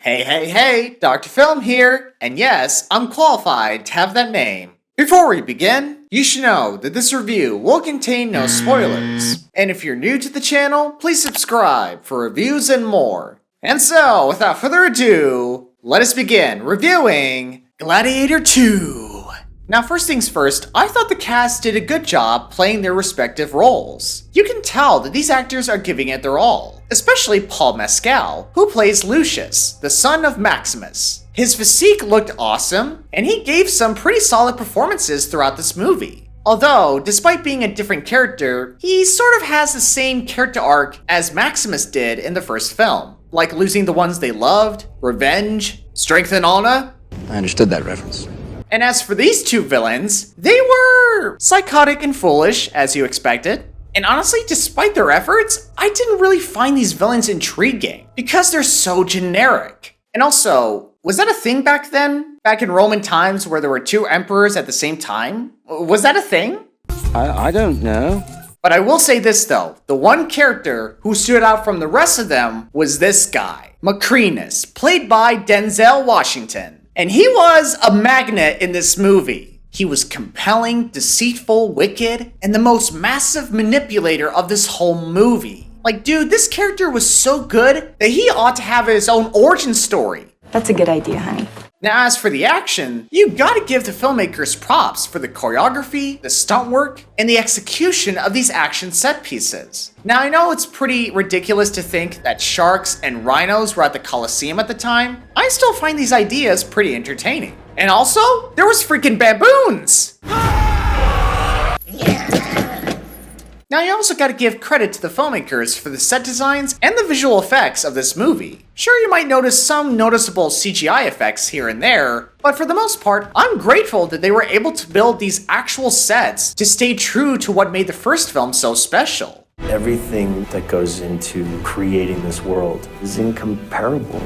Hey, Dr. Film here, and yes, I'm qualified to have that name. Before we begin, you should know that this review will contain no spoilers. And if you're new to the channel, please subscribe for reviews and more. And so, without further ado, let us begin reviewing Gladiator II. Now first things first, I thought the cast did a good job playing their respective roles. You can tell that these actors are giving it their all, especially Paul Mescal, who plays Lucius, the son of Maximus. His physique looked awesome, and he gave some pretty solid performances throughout this movie. Although, despite being a different character, he sort of has the same character arc as Maximus did in the first film, like losing the ones they loved, revenge, strength and honor. I understood that reference. And as for these two villains, they were psychotic and foolish, as you expected. And honestly, despite their efforts, I didn't really find these villains intriguing, because they're so generic. And also, was that a thing back then? Back in Roman times where there were two emperors at the same time? Was that a thing? I don't know. But I will say this though, the one character who stood out from the rest of them was this guy, Macrinus, played by Denzel Washington. And he was a magnet in this movie. He was compelling, deceitful, wicked, and the most massive manipulator of this whole movie. Like, dude, this character was so good that he ought to have his own origin story. That's a good idea, honey. Now, as for the action, you gotta give the filmmakers props for the choreography, the stunt work, and the execution of these action set pieces. Now, I know it's pretty ridiculous to think that sharks and rhinos were at the Colosseum at the time. I still find these ideas pretty entertaining. And also, there was freaking baboons! Now, you also gotta give credit to the filmmakers for the set designs and the visual effects of this movie. Sure, you might notice some noticeable CGI effects here and there, but for the most part, I'm grateful that they were able to build these actual sets to stay true to what made the first film so special. Everything that goes into creating this world is incomparable.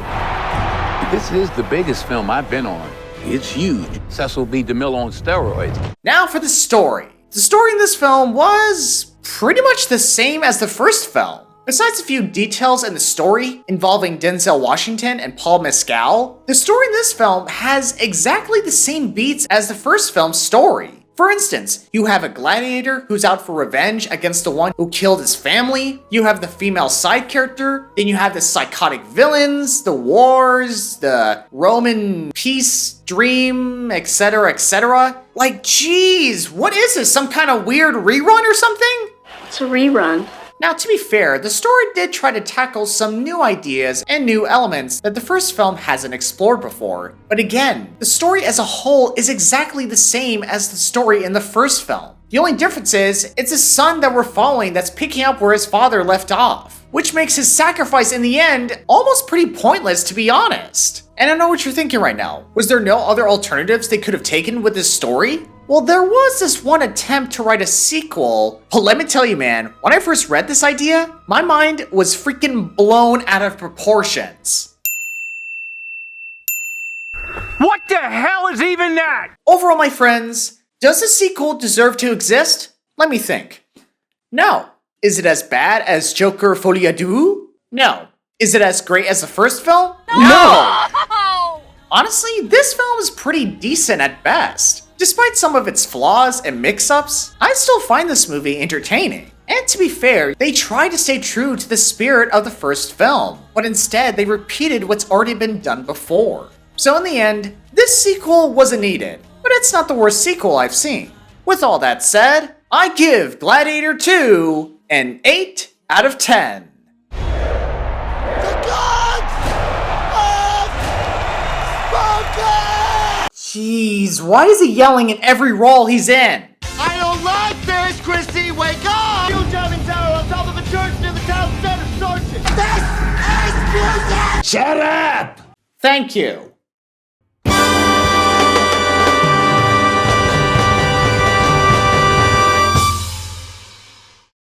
This is the biggest film I've been on. It's huge. Cecil B. DeMille on steroids. Now for the story. The story in this film was pretty much the same as the first film. Besides a few details in the story involving Denzel Washington and Paul Mescal, the story in this film has exactly the same beats as the first film's story. For instance, you have a gladiator who's out for revenge against the one who killed his family, you have the female side character, then you have the psychotic villains, the wars, the Roman peace dream, etc, etc. Like, geez, what is this, some kind of weird rerun or something? It's a rerun. Now, to be fair, the story did try to tackle some new ideas and new elements that the first film hasn't explored before. But again, the story as a whole is exactly the same as the story in the first film. The only difference is, it's his son that we're following that's picking up where his father left off, which makes his sacrifice in the end almost pretty pointless, to be honest. And I know what you're thinking right now. Was there no other alternatives they could have taken with this story? Well, there was this one attempt to write a sequel, but let me tell you, man, when I first read this idea, my mind was freaking blown out of proportions. What the hell is even that? Overall, my friends, does the sequel deserve to exist? Let me think. No. Is it as bad as Joker Folie à Deux? No. Is it as great as the first film? No! Honestly, this film is pretty decent at best. Despite some of its flaws and mix-ups, I still find this movie entertaining. And to be fair, they tried to stay true to the spirit of the first film, but instead they repeated what's already been done before. So in the end, this sequel wasn't needed, but it's not the worst sequel I've seen. With all that said, I give Gladiator II an 8 out of 10. Jeez, why is he yelling in every role he's in? I don't like this, Christy! Wake up! You jumping tower on top of a church near the town center, Sergeant! This is music! Shut up! Thank you.